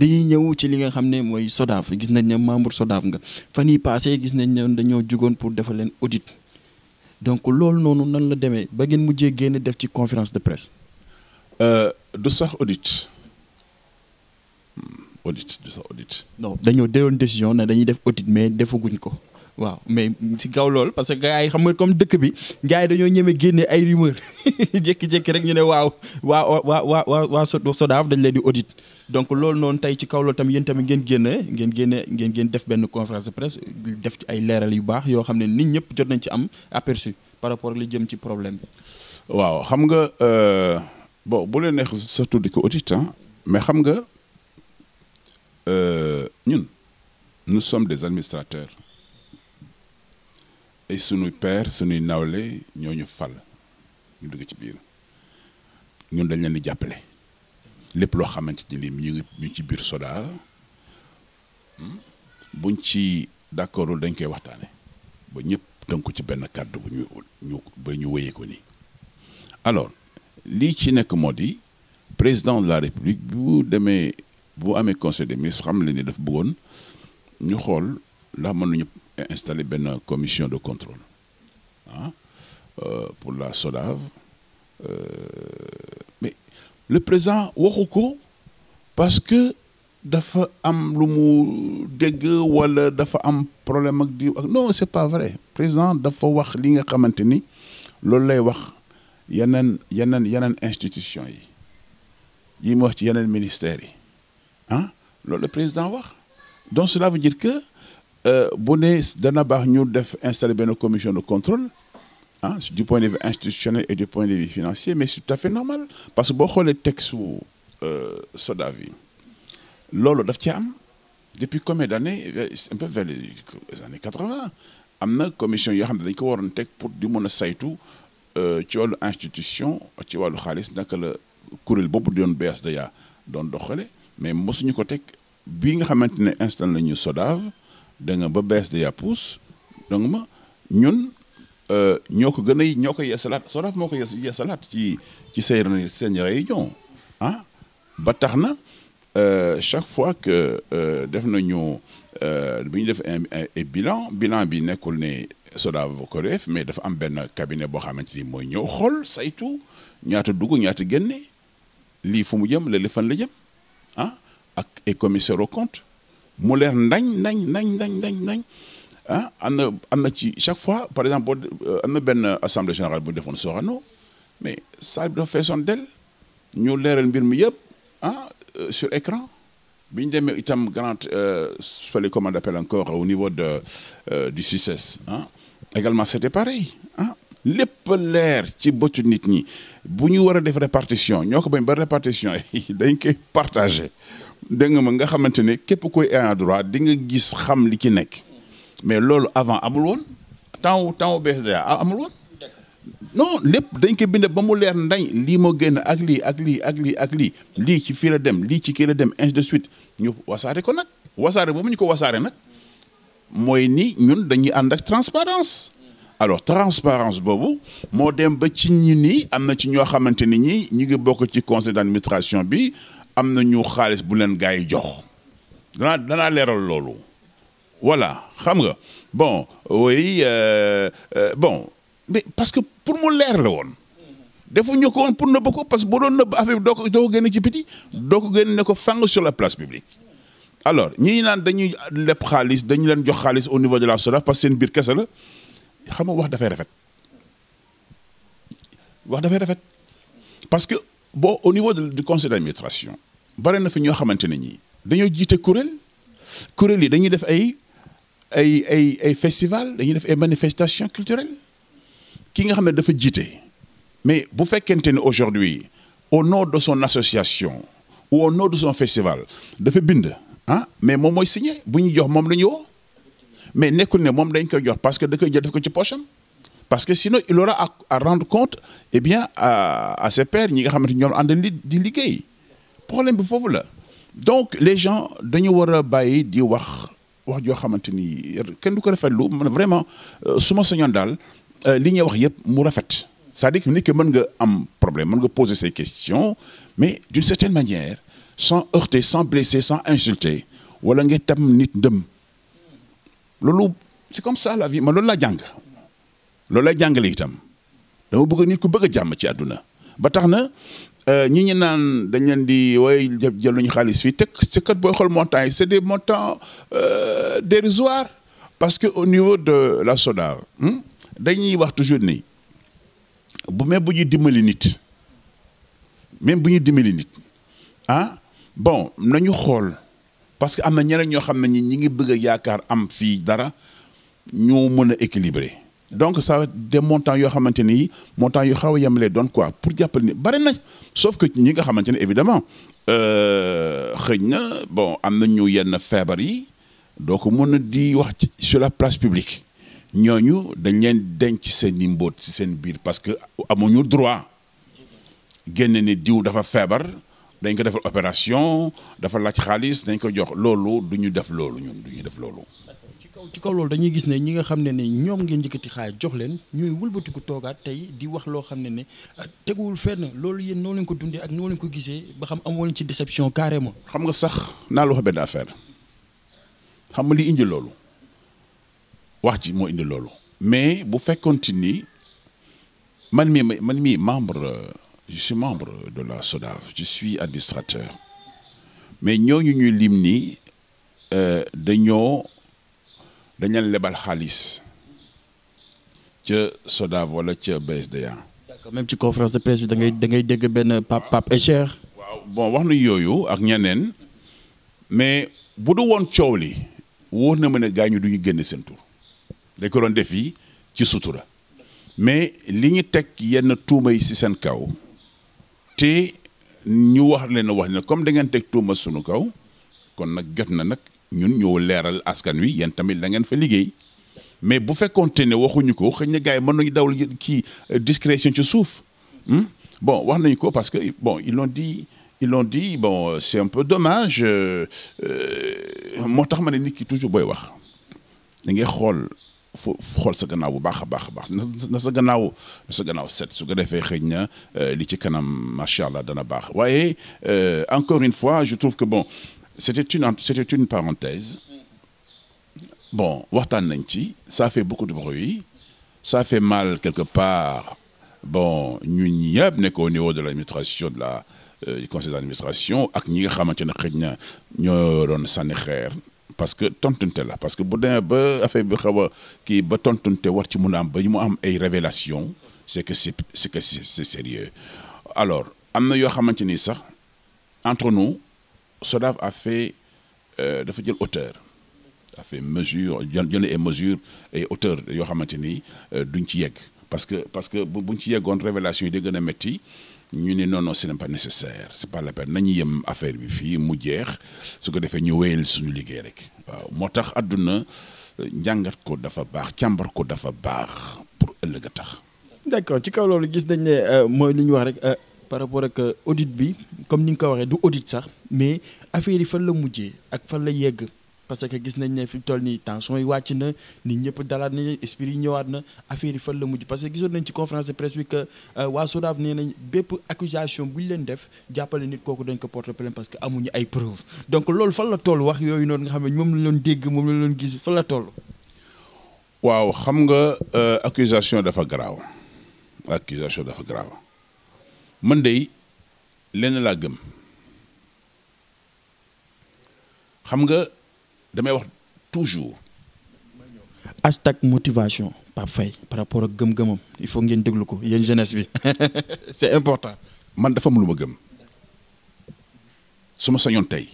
dañuy ñëw ci li nga xam ne mooy SODAV gis nañ ne membre SODAV nga fan yii passé gis nañ ne dañoo jugoon pour defal leen audit donc loolu noonu nan la demee ba ngeen mujjee génn def ci conférence de presse. du sax audit du sax audit. non dañoo jëloon décision ne dañuy def audit mais defaguñ ko. waaw mais si kaw loolu parce que gars yi xam nga comme dëkk bi gars yi dañoo ñeme génne ay rumeur jékki-jékki rek ñu ne waa SODAV dañ leen di audit donc loolu noonu tey ci kaw loolu tamit yéen tamit ngeen def benn conférence de presse def ci ay leeral yu baax yoo xam ne nit ñëpp jot nañ ci am aperçu par rapport ak li jëm ci problème bi. waaw xam nga bon bu leen neex surtout di ko audit mais xam nga ñun nous sommes des administrateurs. et sunuy père sunuy nawle ñoo ñu fal ñu dugg ci biir ñun dañ leen di jàppale lépp loo xamante ni ñu ci biir SODAV buñ ci d'accordul dañ koy waxtaane ba ñëpp tënku ci benn kàddu ba ñu wéyee ko nii. alors lii ci nekk moo di président de la république bu amee conseil des ministres xam le ni daf bëggoon ñu xool ndax mën nañu installer une commission de contrôle pour la SODAV mais le président waxu ko parce que dafa am lu mu dégg wala dafa am problème ak diw ak non c'est pas vrai président dafa wax li nga xamante ni loolu lay wax yeneen institution yi mu wax ci yeneen ministères yi loolu le président wax donc cela veut dire que bu ne dana baax ñu installer une commission de contrôle du point de vue institutionnel et du point de vue financier mais c'est tout à fait normal parce que boo xoolee texte su SODAV yi loolu daf ci am depuis combien d'années un peu vers les années 80 am na commission yoo xam ne dañ ko waroon teg pour di mën a saytu ci wàllu institution ci wàllu xaalis naka la kuréel boobu doon BSDA doon doxale mais mosuñu ko teg bii nga xamante ne installé nañu SODAV da nga ba BSDA pousse donc ñun ñoo ko yeesalaat SODAV moo ko yeesalaat ci seen réunion ba tax na chaque fois que def nañu bi ñu def un bilan bi nekkul ne SODAV ko def mais dafa am benn cabinet boo xamante ni mooy ñëw xool saytu ñaata dugg ñaata génne lii fu mu jëm léeg-léeg fan la jëm ak et commissaire au compte mu leer nañ am na ci chaque fois par exemple am na benn assemblée générale bu ñu defoon Sorano mais salle bi dafa feesoon del ñu leeral mbir mi yëpp sur écran bi ñu demee itam fallait comment on appelle encore au niveau du CICES également c'était pareil lépp leer ci bëtu nit ñi bu ñu war a def répartition ñoo ko bañ ba répartition yi dañ koy partagé dégg nga nga xamante ne képp koy ayant droit di nga gis xam li ci nekk mais loolu avant amul woon temps BSDA amul woon non lépp dañ ko bind ba mu leer ndañ lii moo génn ak lii ci fii la dem lii ci kii la dem ainsi de suite ñu wasaare ko nag wasaare boobu ñu ko wasaare nag mooy ni ñun dañuy ànd ak transparence alors transparence boobu moo dem ba ci ñi nii am na ci ñoo xamante ni ñi ñu ngi bokk ci conseil d'administration bi am na ñu xaalis bu leen gars yi jox danaa leeral loolu voilà xam nga bon oui bon mais parce que pour mu leer la woon defuñu ko woon pour nëbb ko parce que boo doon nëbb affaire bi doo ko génne ci biti doo ko génne ne ko fang sur la place publique alors ñii naan dañuy lepp xaalis dañu leen jox xaalis au niveau de la SODAV parce que seen biir kese la xam nga wax dafay rafet parce que bon au niveau du conseil d'administration bare na fi ñoo xamante ne ñii dañoo jiite kuréel yi dañuy def ay festival dañuy def ay manifestations culturelles ki nga xam ne dafa jiite mais bu fekkente ne aujourd'hui au nom de son association ou au nom de son festival dafa bind mais moom mooy signé bu ñu jox moom la ñu woo mais nekkul ne moom dañ koy jox parce que da koy jël def ko ci poche am parce que sinon il aura à rendre compte eh bien à ses pairs ñi nga xamante ñoom ànd di liggéey problème bi foofu la donc les gens dañu war a bàyyi di wax joo xamante ni kenn du ko rafetlu vraiment su ma sañoon daal li ñuy wax yëpp mu rafet c'est-à-dire que nit ki mën nga am problème mën nga poser ces questions mais d'une certaine manière sans heurter sans blesser sans insulter wala nga tam nit ndëm loolu c'est comme ça la vie man loolu laa jàng loolu lay jàngale itam dama bëgg nit ku bëgg a jàmm ci àdduna ba tax na ñi ñi naan dañ leen di way jël nañu xaalis fii te c'est kat booy xool montants yi c'est des montants dérisoires parce que au niveau de la SODAV dañuy wax toujours ni même bu ñuy dimbali nit ah bon nañu xool parce que am na ñeneen ñoo xam ne ñi ngi bëgg a yaakaar am fii dara ñu mën a équilibrer donc ça va des montants yoo xamante ni montants yu xaw a yemale doon quoi pour jàppale ni bari na sauf que ñi nga xamante ne évidemment xëy na bon am na ñu yenn feebar yi doo ko mën a di wax sur la place publique ñooñu dañ leen denc seen i mbóot ci seen biir parce que amuñu droit génne ni diw dafa feebar dañ ko defal opération dafa laaj xaalis dañ ko jox loolu du ñu def loolu ñun du ñu def loolu. ci kaw loolu dañuy gis ne ñi nga xam ne ñoom ngeen njëkkati xaalis jox leen ñuy wëlbatiku toogaat tey di wax loo xam ne teguwul fenn loolu yéen noo leen ko dundee ak noo leen ko gisee ba xam amoo leen ci déception carrément. xam nga sax naa la wax benn affaire xam nga li indi loolu wax ji moo indi loolu mais bu fekkoonte ni man mii membre. Je suis membre de la SODAV, je suis administrateur mais ñooñu ñuy lim nii dañu lebal xaalis ca SODAV wala ca BSDA. D'accord, même ci conférence de presse bi da ngay dégg benn Pape et Cheikh. waaw bon wax na yooyu ak ñeneen mais bu du woon coow li wóor na ma ne gaañu du ñu génn seen tur dañ ko doon def yi ci sutura mais li ñu teg yenn tuuma yi ci seen kaw. te ñu wax ne comme da ngeen teg tuuma sunu kaw kon nag jot na nag ñun ñoo leeral askan wi yéen tamit da ngeen fa liggéey mais bu fekkoonte ne waxuñu ko xëy na gars yi mën nañu dawal kii discrétion ci suuf bon wax nañu ko parce que bon ils l'ont dit bon c'est un peu dommage moo tax ma ne nit ki toujours booy wax da ngay xool sa gannaaw bu baax a baax na sa gannaaw set su ko defee xëy na li ci kanam macha allah dana baax waaye encore une fois je trouve que bon c'était une parenthèse bon waxtaan nañ ci ça fait beaucoup de bruit ça fait mal quelque part bon ñun ñëpp nekk au niveau de l'administration du conseil d'administration ak ñi nga xamante ne xëy na ñoo doon sànni xeer. parce que tontunte la parce que bu demee ba affaire bi xaw a kii ba tontunte war ci mun a am ba mu am ay révélation c'est que c'est sérieux alors am na yoo xamante ni sax entre nous SODAV a fait dafa jël hauteur a fait mesure jël ay mesures ay hauteur yoo xamante ni duñ ci yegg parce que buñ ci yeggoon révélation yi day gën a métti ñu ne non ce n'est pas nécessaire c'est pas la peine nañu yem affaire bi fii mu jeex su ko defee ñu wéyal suñu liggéey rek waaw moo tax àdduna njàngat ko dafa baax càmbar ko dafa baax pour ëllëg a tax. d'accord ci kaw loolu gis nañ ne mooy li ñu wax rek par rapport ak audit bi comme ni nga ko waxee du audit sax mais affaire yi fan la mujjee ak fan la yegg parce que gis nañ ne fi mu toll nii tension yi wàcc na nit ñëpp dalaat nañ esprit yi ñëwaat na affaire yi fan la mujj parce que gisoon nañ ci conférence de presse bi que waa SODAV nee nañ bépp accusation bu ñu leen def jàppale nit kooku dañ ko porter plainte parce que amuñu ay preuves donc loolu fan la toll wax yooyu noonu nga xam ne moom la doon dégg moom la doon gis fan la toll. waaw xam nga accusation dafa garaaw man de lenn laa gëm xam nga. damay wax toujours. hashtag motivation Pape Faye par rapport ak gëm-gëmam il faut ngeen déglu ko yéen jeunesse bi c'est important. man dafa am lu ma gëm su ma sañoon tey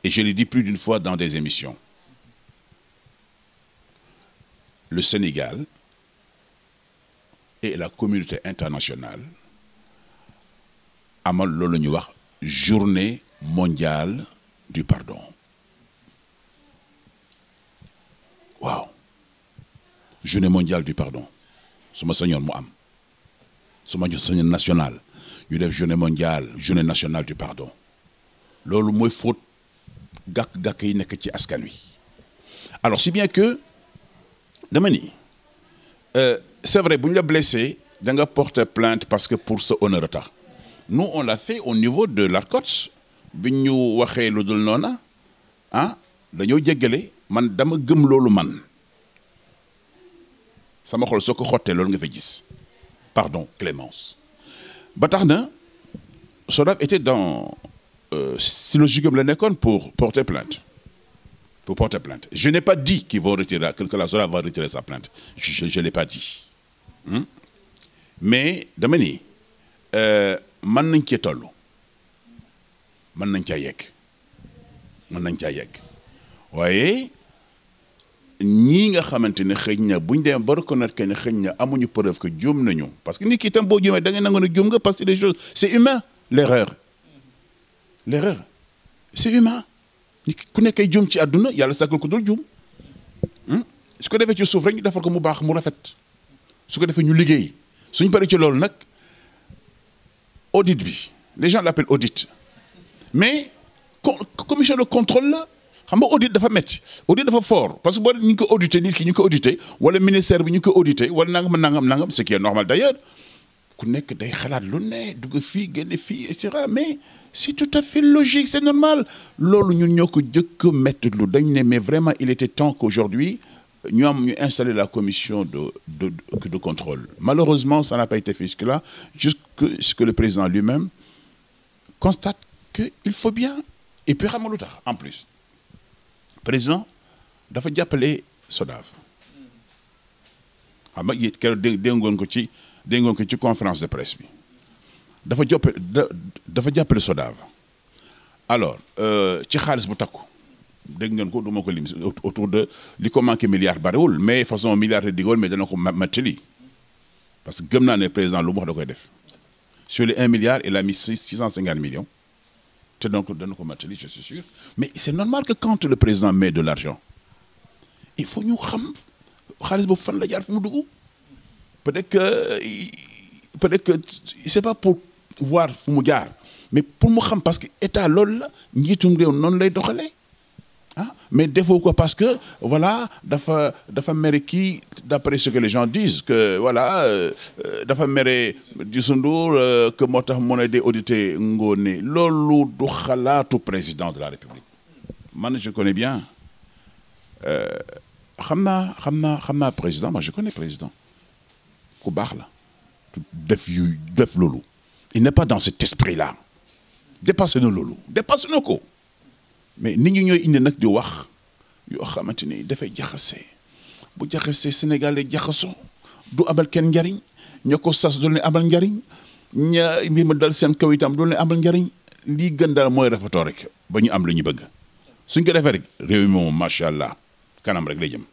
et je l'ai dit plus d'une fois dans des émissions le Sénégal et la communauté internationale amal loolu ñuy wax journée mondiale du pardon. waaw journée mondiale du pardon su ma sañoon mu am su ma sañoon national ñu def journée nationale du pardon loolu mooy fóot gàkk-gàkk yi nekk ci askan wi alors si bien que dama ni c'est vrai bu ñu la blessé da nga porter plainte parce que pour sa honneur tax nous on l'a fait au niveau de l'ARCOT biñ ñu waxee lu dul noona ah dañoo jéggale man dama gëm loolu man sama xol soo ko xottee loolu nga fa gis pardon clémence ba tax na SODAV était dans si logique am la nekkoon pour porter plainte je n'ai pas dit qu'ils vont retirer que la SODAV va retirer sa plainte je l'ai pas dit mais dama ni mën nañ cee toll mën nañ caa yegg waaye ñii nga xamante ne xëy na bu ñu demee ba reconnaître que ne xëy na amuñu preuve que juum nañu parce que nit ki itam boo juumee da ngay nangu ne juum nga parce que des choses c'est humain l'erreur c'est humain nit ku nekkay juum ci àdduna yàlla sàkkal ko dul juum su ko defee ci suuf rek ñu defal ko mu baax mu rafet su ko defee ñu liggéey suñu paree ci loolu nag audit bi les gens l'appellent audit mais commission de contrôle la xam nga audit dafa metti audit dafa fort parce que boo ñu ko audité nit ki ñu ko audité wala ministère bi ñu ko audité wala nangam ce qui est normal d'ailleurs ku nekk day xalaat lu ne dugg fii génne fii et cetera mais c'est tout à fait logique c'est normal loolu ñun ñoo ko jëkk metti lu dañ ne mais vraiment il était temps qu'aujourd'hui ñu installer la commission de contrôle malheureusement ça n'a pas été fait jusque-là jusque le président lui-même constate que il faut bien et puis xam nga lu tax en plus président dafa jàppale SODAV xam nga it keroog déggoon ko ci conférence de presse bi dafa jàppale SODAV alors ci xaalis bu takku dégg ngeen ko du ma ko lim autour de li ko manqué milliard bariwul mais façon milliard de digoon mais dana ko mattali parce que gëm naa ne président lu mu wax da koy def sur les 1 milliard il a mis 650 millions te donc dana ko mattali je suis sûr mais c'est normal que quand le président met de l'argent il faut ñu xam xaalis boobu fan la jaar fu mu dugg peut-être que c'est pas pour voir fu mu jaar mais pour mu xam parce que état loolu la njiitum réew noonu lay doxalee mais defoo ko parce que voilà dafa mere kii d'après ce que les gens disent que voilà dafa mere Youssou Ndour que moo tax mu ne day auditer Ngoné loolu du xalaatu président de la République man je connais bien xam naa président moi je connais président ku baax la def loolu il n'est pas dans cet esprit-là dépassé na loolu dépassé na ko mais nit ñi ñooy indi nag di wax yoo xamante ni dafay jaxase bu jaxasee Sénégalais jaxasoo du abal kenn njariñ ña ko sas du leen abal njariñ ña mbir ma dal seen kaw itam du leen abal njariñ lii gën daal mooy rafetoo rek ba ñu am lu ñu bëgg suñ ko defee rek réew mi moom macha allah kanam rek lay jëm.